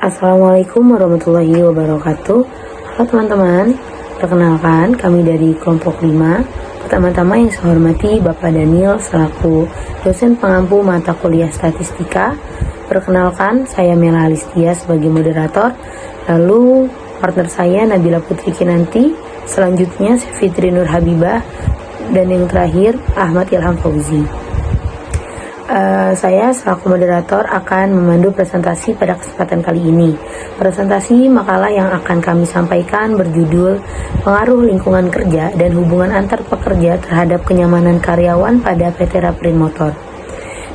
Assalamualaikum warahmatullahi wabarakatuh. Halo teman-teman, perkenalkan kami dari kelompok 5. Pertama-tama yang saya hormati Bapak Daniel selaku dosen pengampu mata kuliah statistika. Perkenalkan, saya Mela Alistia sebagai moderator. Lalu partner saya Nabila Putri Kinanti. Selanjutnya Fitri Nur Habibah. Dan yang terakhir Ahmad Ilham Fauzi. Saya selaku moderator akan memandu presentasi pada kesempatan kali ini. Presentasi makalah yang akan kami sampaikan berjudul Pengaruh Lingkungan Kerja dan Hubungan Antar Pekerja Terhadap Kenyamanan Karyawan pada PT Raprint Motor.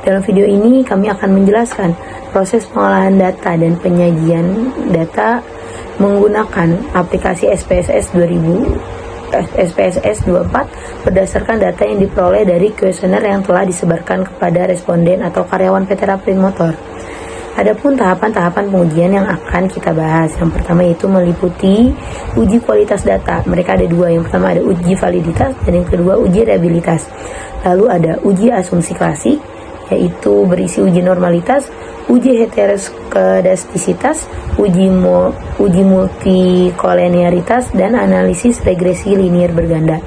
Dalam video ini kami akan menjelaskan proses pengolahan data dan penyajian data menggunakan aplikasi SPSS 24 berdasarkan data yang diperoleh dari kuesioner yang telah disebarkan kepada responden atau karyawan PT Raprint Motor. Adapun tahapan-tahapan pengujian yang akan kita bahas, yang pertama yaitu meliputi uji kualitas data. Mereka ada dua, yang pertama ada uji validitas dan yang kedua uji reliabilitas. Lalu ada uji asumsi klasik, yaitu berisi uji normalitas, uji heteroskedastisitas, uji multikolinearitas, dan analisis regresi linier berganda.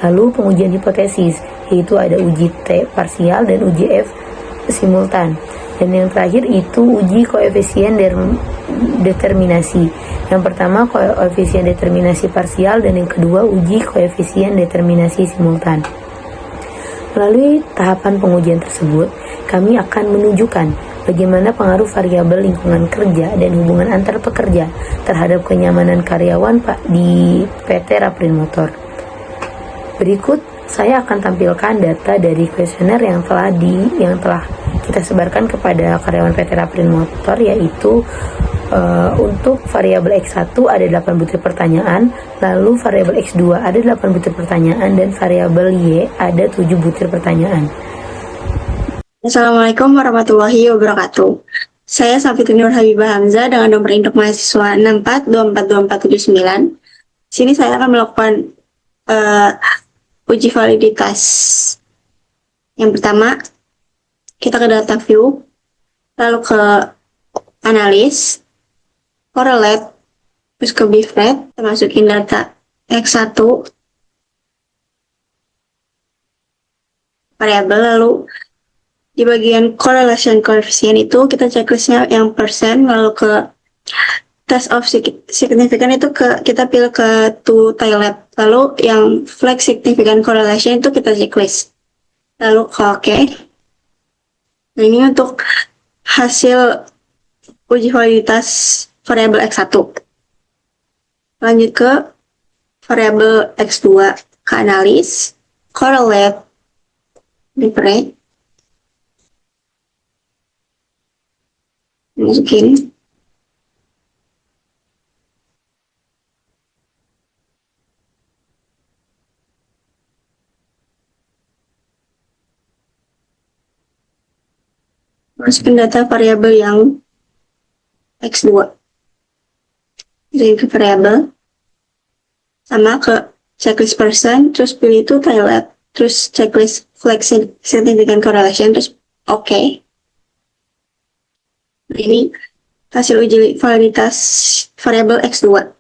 Lalu pengujian hipotesis, yaitu ada uji T parsial dan uji F simultan. Dan yang terakhir itu uji koefisien determinasi. Yang pertama koefisien determinasi parsial dan yang kedua uji koefisien determinasi simultan. Melalui tahapan pengujian tersebut, kami akan menunjukkan bagaimana pengaruh variabel lingkungan kerja dan hubungan antar pekerja terhadap kenyamanan karyawan di PT Raprint Motor. Berikut saya akan tampilkan data dari kuesioner yang telah kita sebarkan kepada karyawan PT Raprint Motor, yaitu untuk variabel X1 ada 8 butir pertanyaan, lalu variabel X2 ada 8 butir pertanyaan, dan variabel Y ada 7 butir pertanyaan. Assalamualaikum warahmatullahi wabarakatuh. Saya Fitri Nur Habibah Hamzah dengan nomor induk mahasiswa 64242479. Sini saya akan melakukan uji validitas. Yang pertama, kita ke data view, lalu ke analis, correlate, terus ke bifred, kita masukin data X1, variabel, lalu di bagian correlation coefficient itu kita checklistnya yang persen, lalu ke test of significant itu kita pilih ke to TILAB, lalu yang flag significant correlation itu kita checklist, lalu ke OK. Nah, ini untuk hasil uji validitas variabel X1. Lanjut ke variabel X2, ke analis, correlate, bifred, masukin. Masukin data variabel yang X2. Jadi ke variabel, sama ke checklist person, terus pilih itu TILAB, terus checklist flag significant correlation, terus OK. Nah, ini hasil uji validitas variabel X2.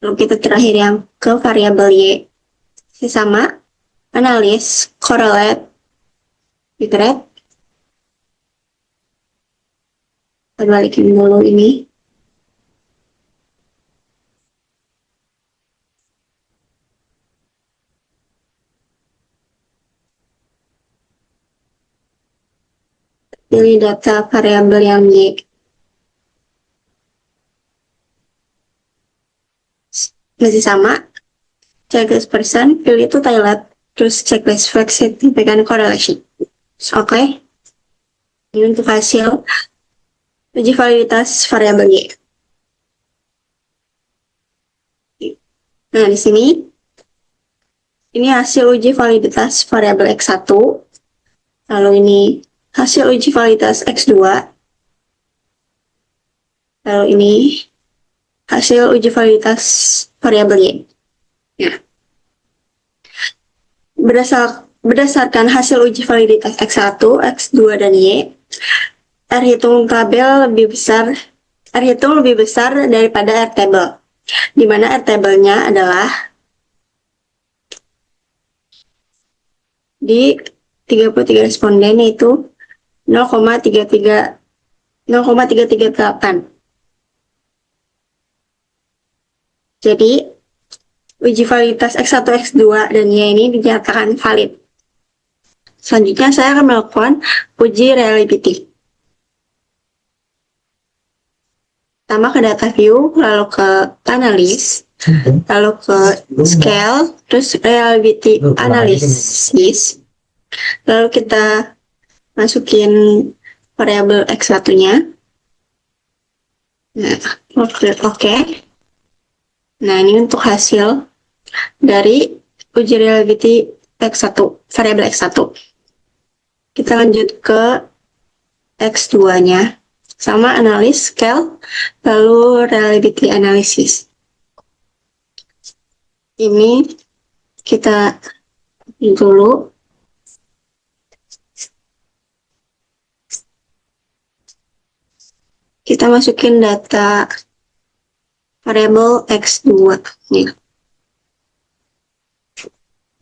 Lalu kita terakhir yang ke variabel Y. Sama, analis, correlate, bifred. Kita balikin dulu ini. Pilih data variabel yang Y. Masih sama. Checklist person, pilih itu TILAB, terus checklist flag significant correlation. Oke. Ini untuk hasil uji validitas variabel Y. Nah, di sini ini hasil uji validitas variabel X1. Lalu ini hasil uji validitas X2. Lalu ini hasil uji validitas variabel Y. Ya. Berdasarkan hasil uji validitas X1, X2, dan Y, R hitung tabel lebih besar R hitung lebih besar daripada R table, di mana R table-nya adalah di 33 responden, yaitu 0,338. Jadi, uji validitas X1, X2, dan Y ini dinyatakan valid. Selanjutnya, saya akan melakukan uji reliability. Pertama ke data view, lalu ke analis, lalu ke scale, terus reliability analysis. Lalu kita masukin variabel X1-nya. Nah, oke. Nah, ini untuk hasil dari uji reliability X1, variabel X1. Kita lanjut ke X2-nya. Sama analis, scale, lalu reliability analysis. Ini kita dulu. Kita masukin data variabel X2 nih.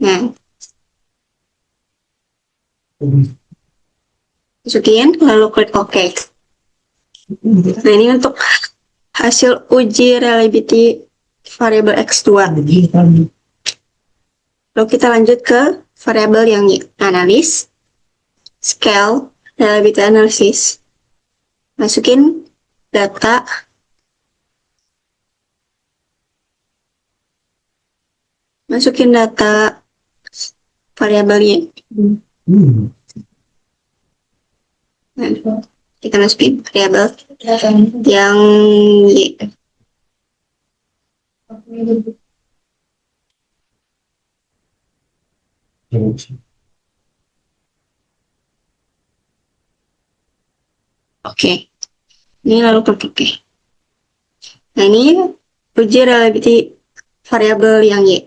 Nah, masukin lalu klik OK. Nah, ini untuk hasil uji reliability variabel X2. Lalu kita lanjut ke variabel yang analis, scale, reliability analysis. Masukin data variabelnya. Nah, kita masukin variabel yang Y. Oke. Ini lalu klik OK. Nah, ini uji reliability variabel yang Y.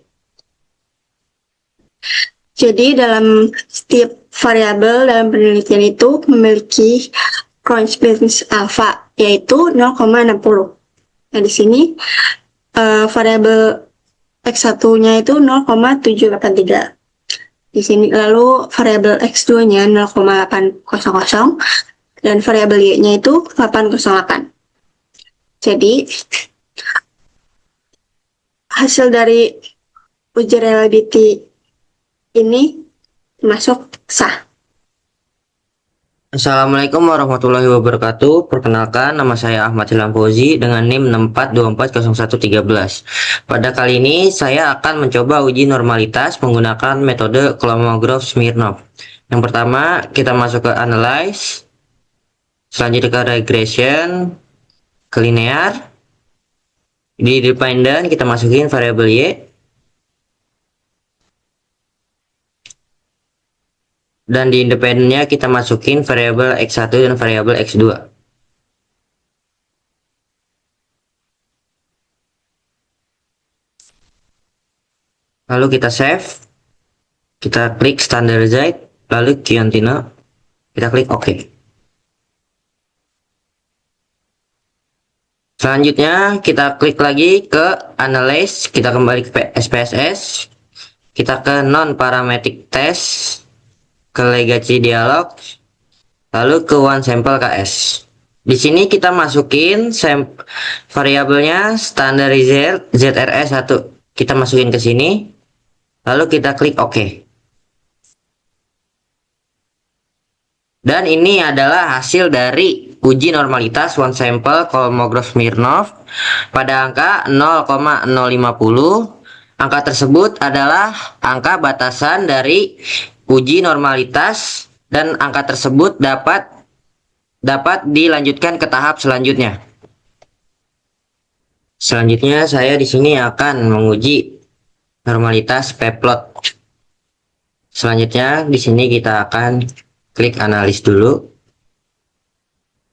Jadi dalam setiap variabel dalam penelitian itu memiliki coincidence alpha, yaitu 0,60. Nah, di sini variabel X1-nya itu 0,783. Di sini lalu variabel X2-nya 0,800 dan variabel Y-nya itu 808. Jadi hasil dari uji reliability ini masuk sah. Assalamualaikum warahmatullahi wabarakatuh. Perkenalkan, nama saya Ahmad Ilham Fauzi dengan NIM 64240113. Pada kali ini saya akan mencoba uji normalitas menggunakan metode Kolmogorov-Smirnov. Yang pertama, kita masuk ke analyze, selanjutnya ke regression, ke linear. Di dependent kita masukin variabel Y. Dan di independennya kita masukin variabel X1 dan variabel X2. Lalu kita save. Kita klik standardize, lalu continue. Kita klik OK. Selanjutnya kita klik lagi ke analyze, kita kembali ke SPSS. Kita ke non parametric test, ke legacy dialog, lalu ke one sample KS. Di sini kita masukin variabelnya standardizer ZRS1. Kita masukin ke sini, lalu kita klik OK. Dan ini adalah hasil dari uji normalitas one sample Kolmogorov-Smirnov pada angka 0,050. Angka tersebut adalah angka batasan dari uji normalitas dan angka tersebut dapat dilanjutkan ke tahap selanjutnya. Selanjutnya saya di sini akan menguji normalitas p-plot. Selanjutnya di sini kita akan klik analis dulu.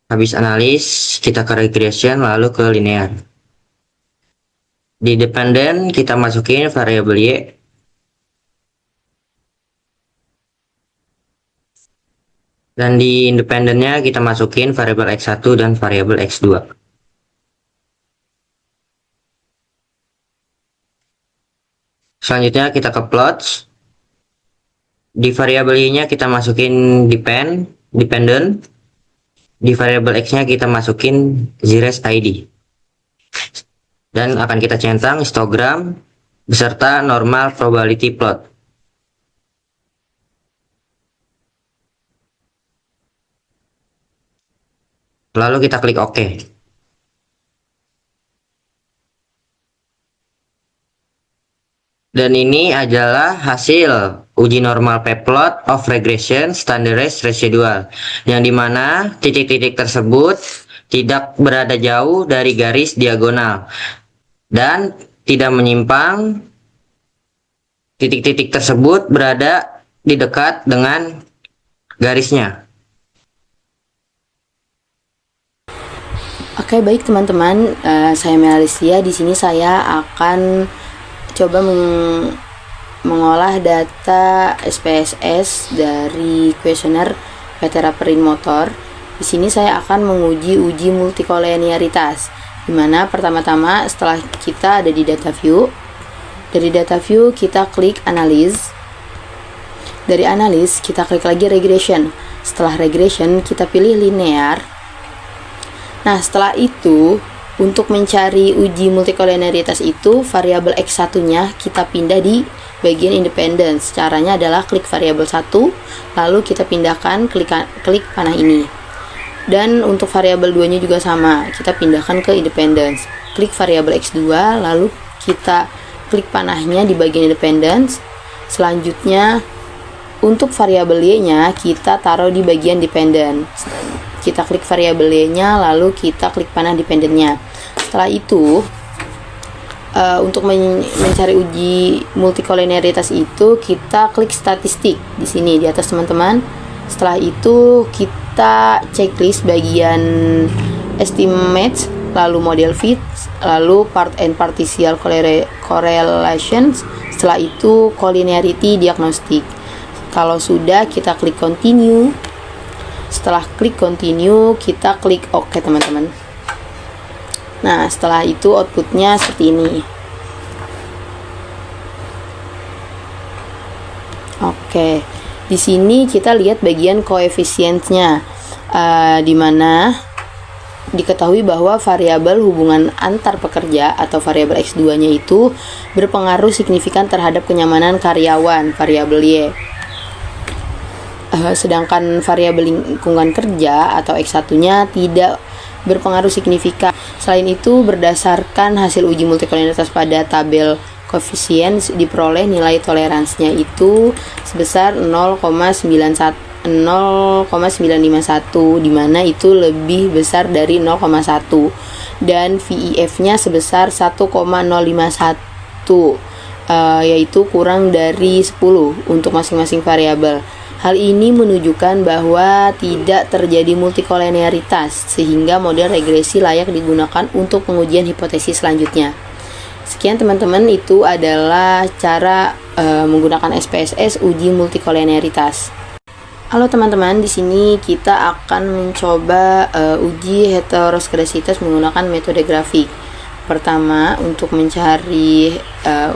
Habis analis kita ke regression lalu ke linear. Di dependent kita masukin variabel Y. Dan di independennya kita masukin variabel X1 dan variabel X2. Selanjutnya kita ke plots. Di variabel y-nya kita masukin dependent. Di variabel x-nya kita masukin zeros id. Dan akan kita centang histogram beserta normal probability plot. Lalu kita klik OK. Dan ini adalah hasil uji normal p-plot of regression standardized residual, yang dimana titik-titik tersebut tidak berada jauh dari garis diagonal dan tidak menyimpang. Titik-titik tersebut berada di dekat dengan garisnya. Oke, baik teman-teman, saya Melisia. Di sini saya akan coba mengolah data SPSS dari kuesioner Petera-Perrin motor. Di sini saya akan menguji uji multikolinearitas, di mana pertama-tama setelah kita ada di data view, dari data view kita klik analyze. Dari analyze kita klik lagi regression. Setelah regression kita pilih linear. Nah, setelah itu untuk mencari uji multikolinearitas itu variabel x1-nya kita pindah di bagian independence. Caranya adalah klik variabel 1, lalu kita pindahkan klik panah ini. Dan untuk variabel 2-nya juga sama, kita pindahkan ke independence. Klik variabel x2, lalu kita klik panahnya di bagian independence. Selanjutnya untuk variabel y-nya kita taruh di bagian dependent. Kita klik variabel y-nya, lalu kita klik panah dependentnya. Setelah itu untuk mencari uji multikolinearitas itu kita klik statistik di sini di atas teman-teman. Setelah itu kita checklist bagian estimates, lalu model fit, lalu part and partial correlations. Setelah itu collinearity diagnostic. Kalau sudah kita klik continue. Setelah klik continue kita klik OK teman-teman. Nah, setelah itu outputnya seperti ini. Oke, di sini kita lihat bagian koefisiennya, di mana diketahui bahwa variabel hubungan antar pekerja atau variabel x2-nya itu berpengaruh signifikan terhadap kenyamanan karyawan, variabel y. Sedangkan variabel lingkungan kerja atau x1-nya tidak berpengaruh signifikan. Selain itu, berdasarkan hasil uji multikolinearitas pada tabel koefisien diperoleh nilai toleransinya itu sebesar 0,951, di mana itu lebih besar dari 0,1, dan VIF-nya sebesar 1,051, yaitu kurang dari 10 untuk masing-masing variabel. Hal ini menunjukkan bahwa tidak terjadi multikolinearitas, sehingga model regresi layak digunakan untuk pengujian hipotesis selanjutnya. Sekian teman-teman, itu adalah cara menggunakan SPSS uji multikolinearitas. Halo teman-teman, di sini kita akan mencoba uji heteroskedasitas menggunakan metode grafik. Pertama, untuk mencari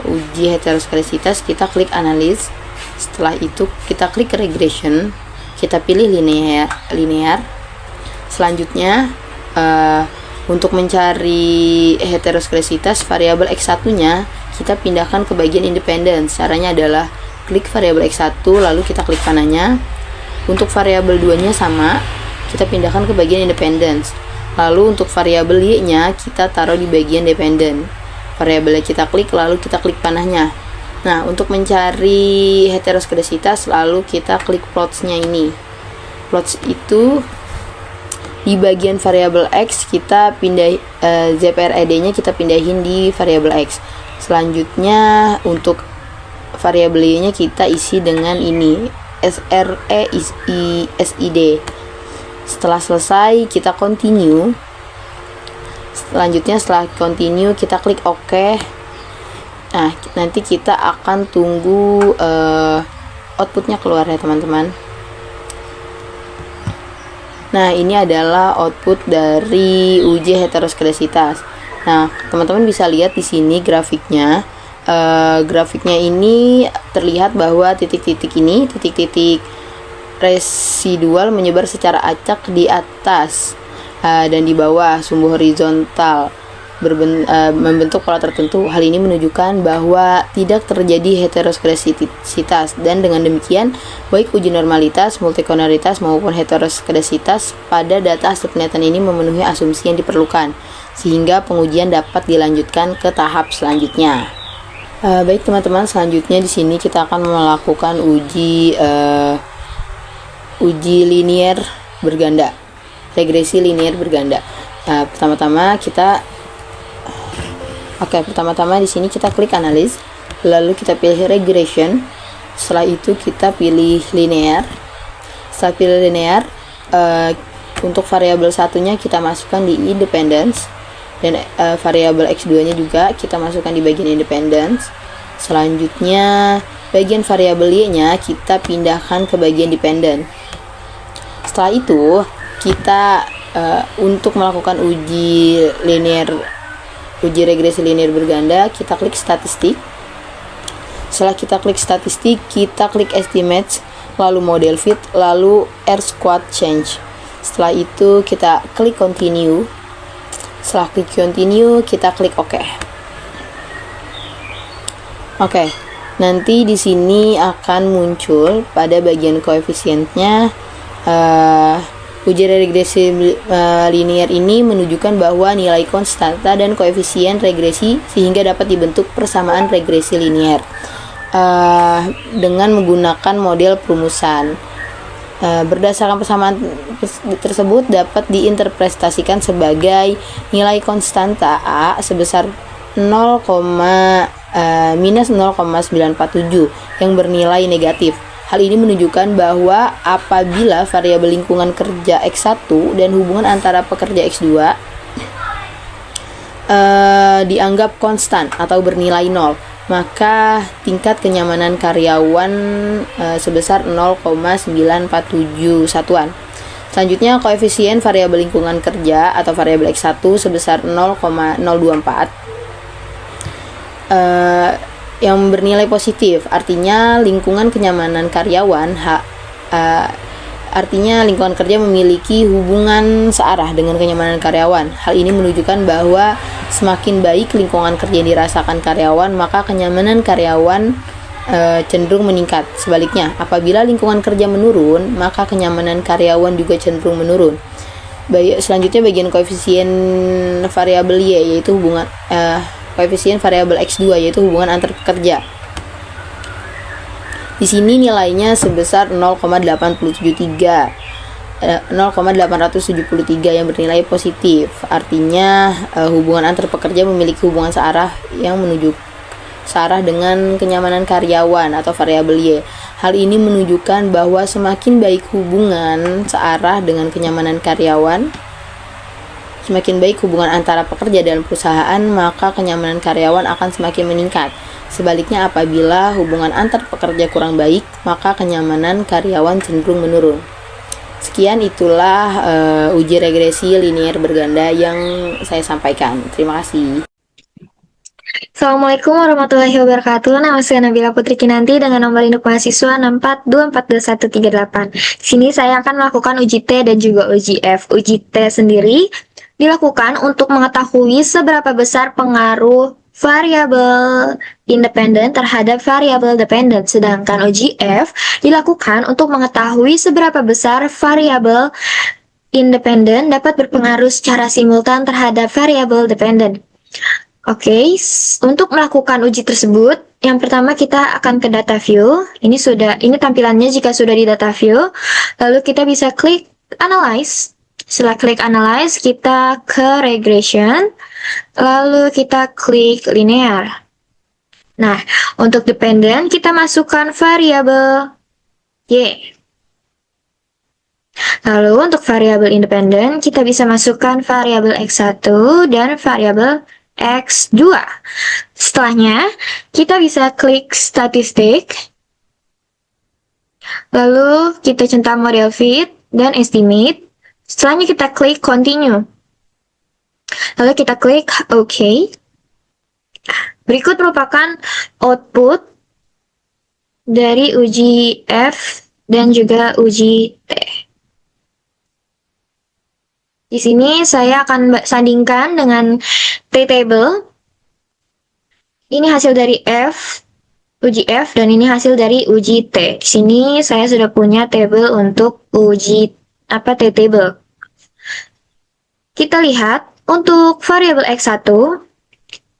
uji heteroskedasitas, kita klik analyze. Setelah itu kita klik regression, kita pilih linear. Selanjutnya untuk mencari heteroskedasitas variabel x1-nya kita pindahkan ke bagian independent. Caranya adalah klik variabel x1, lalu kita klik panahnya. Untuk variabel 2-nya sama, kita pindahkan ke bagian independence. Lalu untuk variabel y-nya kita taruh di bagian dependent. Variabelnya kita klik, lalu kita klik panahnya. Nah, untuk mencari heteroskedasitas, lalu kita klik plots-nya ini. Plots itu di bagian variabel x kita pindah ZPRED-nya kita pindahin di variabel x. Selanjutnya untuk variabel y-nya kita isi dengan ini SRESID. Setelah selesai kita continue. Selanjutnya setelah continue kita klik OK. Nah, nanti kita akan tunggu outputnya keluar ya teman-teman. Nah, ini adalah output dari uji heteroskedasitas. Nah, teman-teman bisa lihat di sini grafiknya grafiknya ini terlihat bahwa titik-titik ini, titik-titik residual menyebar secara acak di atas dan di bawah sumbu horizontal membentuk pola tertentu. Hal ini menunjukkan bahwa tidak terjadi heteroskedasitas, dan dengan demikian baik uji normalitas, multikonaritas maupun heteroskedasitas pada data hasil penelitian ini memenuhi asumsi yang diperlukan, sehingga pengujian dapat dilanjutkan ke tahap selanjutnya. Baik teman-teman, selanjutnya di sini kita akan melakukan uji linier berganda, regresi linier berganda. Pertama-tama di sini kita klik analis, lalu kita pilih regression. Setelah itu kita pilih linear. Setelah pilih linear, untuk variabel satunya kita masukkan di independence, dan variabel x2 nya juga kita masukkan di bagian independence. Selanjutnya bagian variabel y nya kita pindahkan ke bagian dependent. Setelah itu kita untuk melakukan uji regresi linear berganda, kita klik statistik. Setelah kita klik statistik, kita klik estimates, lalu model fit, lalu R squared change. Setelah itu kita klik continue. Setelah klik continue, kita klik OK. Nanti di sini akan muncul pada bagian koefisiennya. Uji regresi linear ini menunjukkan bahwa nilai konstanta dan koefisien regresi sehingga dapat dibentuk persamaan regresi linear dengan menggunakan model perumusan. Berdasarkan persamaan tersebut dapat diinterpretasikan sebagai nilai konstanta A sebesar minus 0,947 yang bernilai negatif. Hal ini menunjukkan bahwa apabila variabel lingkungan kerja X1 dan hubungan antara pekerja X2 dianggap konstan atau bernilai 0, maka tingkat kenyamanan karyawan sebesar 0,947 satuan. Selanjutnya, koefisien variabel lingkungan kerja atau variabel X1 sebesar 0,024 yang bernilai positif, artinya lingkungan kenyamanan karyawan artinya lingkungan kerja memiliki hubungan searah dengan kenyamanan karyawan. Hal ini menunjukkan bahwa semakin baik lingkungan kerja yang dirasakan karyawan, maka kenyamanan karyawan cenderung meningkat. Sebaliknya, apabila lingkungan kerja menurun, maka kenyamanan karyawan juga cenderung menurun. Selanjutnya bagian koefisien variabel Y, yaitu hubungan koefisien variabel X2, yaitu hubungan antar pekerja. Di sini nilainya sebesar 0,873 yang bernilai positif. Artinya hubungan antar pekerja memiliki hubungan searah yang menuju searah dengan kenyamanan karyawan atau variabel Y. Hal ini menunjukkan bahwa semakin baik hubungan searah dengan kenyamanan karyawan, semakin baik hubungan antara pekerja dan perusahaan, maka kenyamanan karyawan akan semakin meningkat. Sebaliknya, apabila hubungan antar pekerja kurang baik, maka kenyamanan karyawan cenderung menurun. Sekian, itulah uji regresi linear berganda yang saya sampaikan. Terima kasih. Assalamualaikum warahmatullahi wabarakatuh. Nama saya Nabila Putri Kinanti dengan nomor induk mahasiswa 642421138. Di sini saya akan melakukan uji T dan juga uji F. Uji T sendiri dilakukan untuk mengetahui seberapa besar pengaruh variabel independen terhadap variabel dependen. Sedangkan uji F dilakukan untuk mengetahui seberapa besar variabel independen dapat berpengaruh secara simultan terhadap variabel dependen. Oke, untuk melakukan uji tersebut, yang pertama kita akan ke data view. Ini tampilannya jika sudah di data view. Lalu kita bisa klik analyze. Setelah klik analyze, kita ke regression, lalu kita klik linear. Nah, untuk dependent, kita masukkan variabel Y. Lalu untuk variabel independen, kita bisa masukkan variabel X1 dan variabel X2. Setelahnya, kita bisa klik statistik, lalu kita centang model fit dan estimate. Setelahnya kita klik continue. Lalu kita klik OK. Berikut merupakan output dari uji F dan juga uji T. Di sini saya akan sandingkan dengan T-table. Ini hasil dari uji F, dan ini hasil dari uji T. Di sini saya sudah punya table untuk uji T-table. Kita lihat untuk variabel X1,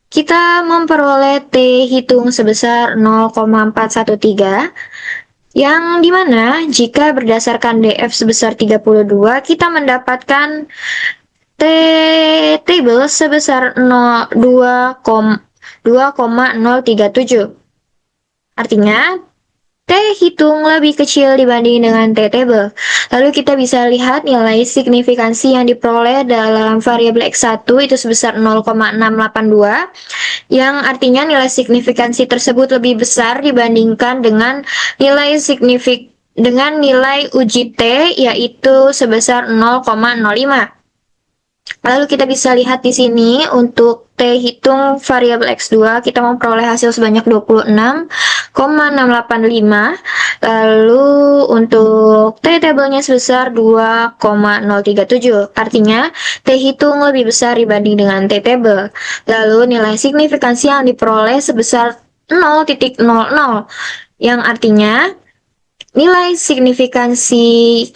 kita memperoleh T hitung sebesar 0,413, yang dimana jika berdasarkan DF sebesar 32, kita mendapatkan T-table sebesar 2,037. Artinya, T hitung lebih kecil dibanding dengan T-table. Lalu kita bisa lihat nilai signifikansi yang diperoleh dalam variabel X1 itu sebesar 0,682, yang artinya nilai signifikansi tersebut lebih besar dibandingkan dengan nilai uji T, yaitu sebesar 0,05. Lalu kita bisa lihat di sini untuk T hitung variabel X2 kita memperoleh hasil sebanyak 26,685. Lalu untuk T tabelnya sebesar 2,037. Artinya T hitung lebih besar dibanding dengan T table. Lalu nilai signifikansi yang diperoleh sebesar 0,00, yang artinya nilai signifikansi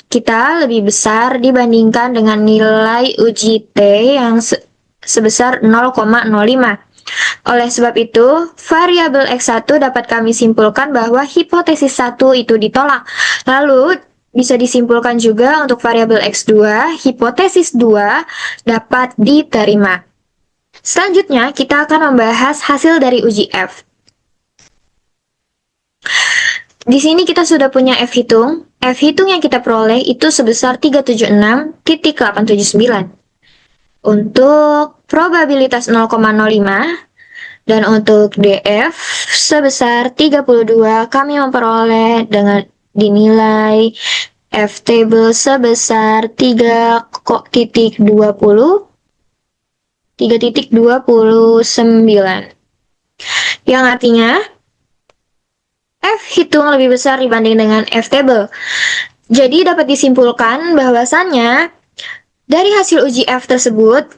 kita lebih besar dibandingkan dengan nilai uji T yang sebesar 0,05. Oleh sebab itu, variabel X1 dapat kami simpulkan bahwa hipotesis 1 itu ditolak. Lalu, bisa disimpulkan juga untuk variabel X2, hipotesis 2 dapat diterima. Selanjutnya, kita akan membahas hasil dari uji F. Di sini kita sudah punya F hitung. F hitung yang kita peroleh itu sebesar 376.879. Untuk probabilitas 0,05 dan untuk DF sebesar 32 kami memperoleh dengan dinilai F table sebesar 3.29. Yang artinya F hitung lebih besar dibanding dengan F table. Jadi dapat disimpulkan bahwasannya dari hasil uji F tersebut,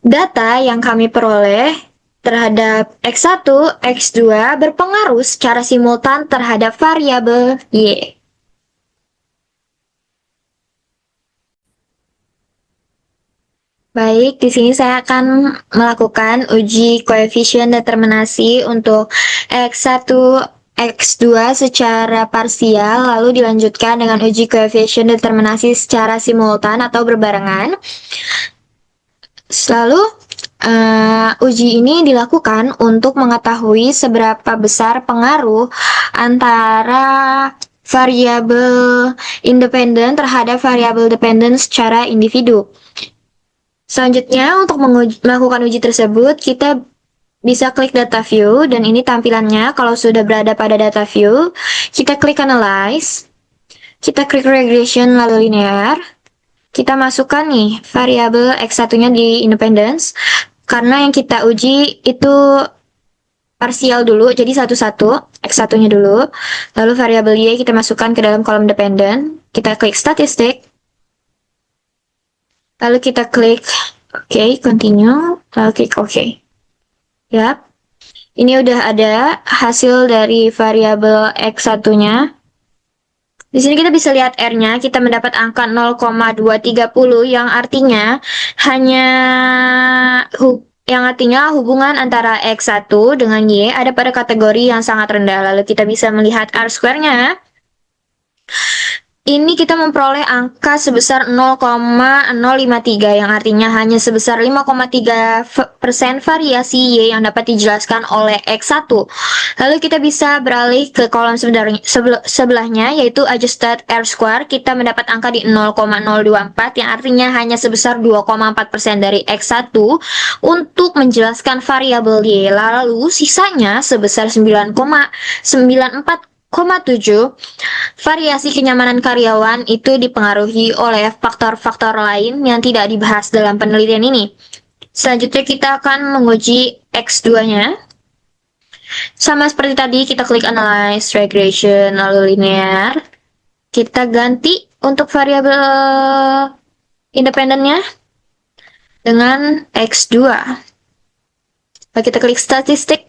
data yang kami peroleh terhadap X1, X2 berpengaruh secara simultan terhadap variabel Y. Baik, di sini saya akan melakukan uji koefisien determinasi untuk X1, X2 secara parsial, lalu dilanjutkan dengan uji koefisien determinasi secara simultan atau berbarengan. Lalu, uji ini dilakukan untuk mengetahui seberapa besar pengaruh antara variabel independen terhadap variabel dependen secara individu. Selanjutnya, untuk melakukan uji tersebut, kita bisa klik data view, dan ini tampilannya kalau sudah berada pada data view. Kita klik analyze, kita klik regression lalu linear. Kita masukkan nih variabel X1-nya di independence, karena yang kita uji itu parsial dulu, jadi satu-satu, X1-nya dulu. Lalu variabel Y kita masukkan ke dalam kolom dependent. Kita klik statistik. Lalu kita klik OK, continue, lalu klik OK. Yap, ini udah ada hasil dari variabel X1-nya. Di sini kita bisa lihat R-nya, kita mendapat angka 0,230 yang artinya hubungan antara X1 dengan Y ada pada kategori yang sangat rendah. Lalu kita bisa melihat R-square-nya. Ini kita memperoleh angka sebesar 0,053 yang artinya hanya sebesar 5,3% variasi Y yang dapat dijelaskan oleh X1. Lalu kita bisa beralih ke kolom sebelahnya yaitu adjusted R-square. Kita mendapat angka di 0,024 yang artinya hanya sebesar 2,4% dari X1 untuk menjelaskan variabel Y. Lalu sisanya sebesar 9,94,7 variasi kenyamanan karyawan itu dipengaruhi oleh faktor-faktor lain yang tidak dibahas dalam penelitian ini. Selanjutnya kita akan menguji X2-nya. Sama seperti tadi, kita klik Analyze, Regression, lalu Linear. Kita ganti untuk variabel independennya dengan X2. Lalu kita klik Statistik,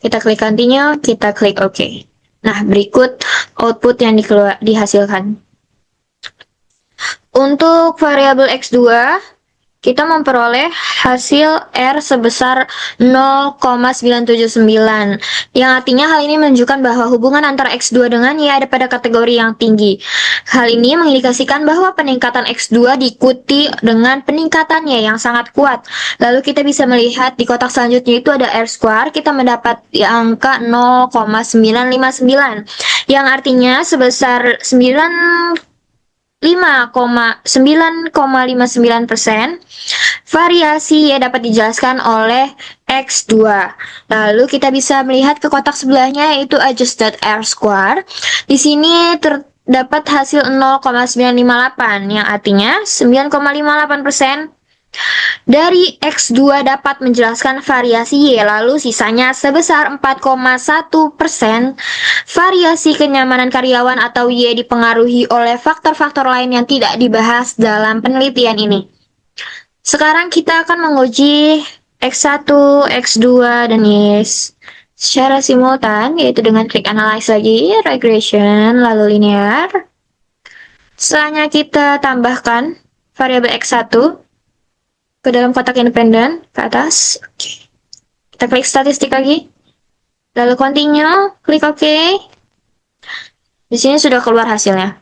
kita klik Continue, kita klik OK. Nah, berikut output yang dihasilkan. Untuk variabel X2, kita memperoleh hasil R sebesar 0,979, yang artinya hal ini menunjukkan bahwa hubungan antara X2 dengan Y ada pada kategori yang tinggi. Hal ini mengindikasikan bahwa peningkatan X2 diikuti dengan peningkatan Y yang sangat kuat. Lalu kita bisa melihat di kotak selanjutnya itu ada R square, kita mendapat angka 0,959, yang artinya sebesar 9,59% variasi Y dapat dijelaskan oleh X2. Lalu kita bisa melihat ke kotak sebelahnya yaitu adjusted R square. Di sini terdapat hasil 0,958 yang artinya 9,58% dari X2 dapat menjelaskan variasi Y, lalu sisanya sebesar 4,1% variasi kenyamanan karyawan atau Y dipengaruhi oleh faktor-faktor lain yang tidak dibahas dalam penelitian ini. Sekarang kita akan menguji X1, X2, dan Y secara simultan, yaitu dengan klik Analyze lagi, Regression, lalu Linear. Setelahnya kita tambahkan variabel X1 ke dalam kotak independen ke atas. Oke. Kita klik statistik lagi. Lalu continue, klik OK. Di sini sudah keluar hasilnya.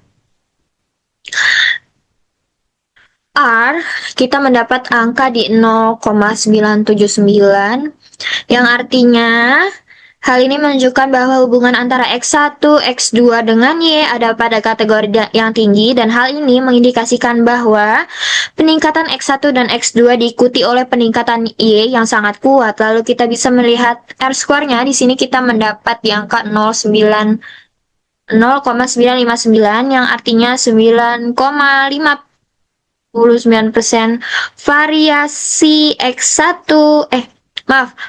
R, kita mendapat angka di 0,979, yang artinya hal ini menunjukkan bahwa hubungan antara X1, X2 dengan Y ada pada kategori yang tinggi, dan hal ini mengindikasikan bahwa peningkatan X1 dan X2 diikuti oleh peningkatan Y yang sangat kuat. Lalu kita bisa melihat R square-nya, di sini kita mendapat di angka 0,959, yang artinya 9,59% variasi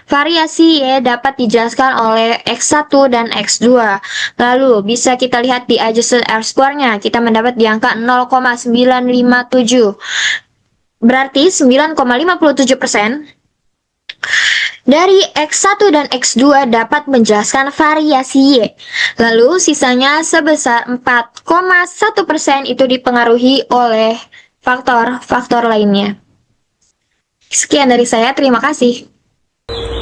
variasi Y dapat dijelaskan oleh X1 dan X2. Lalu bisa kita lihat di adjusted R square-nya, kita mendapat di angka 0,957. Berarti 9,57% dari X1 dan X2 dapat menjelaskan variasi Y. Lalu sisanya sebesar 4,1% itu dipengaruhi oleh faktor-faktor lainnya. Sekian dari saya, terima kasih.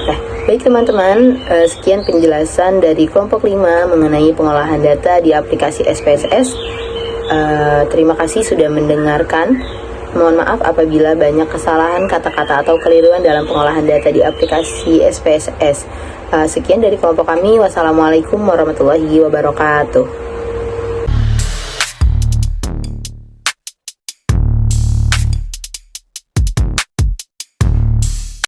Nah, baik teman-teman, sekian penjelasan dari kelompok 5 mengenai pengolahan data di aplikasi SPSS. Terima kasih sudah mendengarkan. Mohon maaf apabila banyak kesalahan kata-kata atau keliruan dalam pengolahan data di aplikasi SPSS. Sekian dari kelompok kami. Wassalamualaikum warahmatullahi wabarakatuh.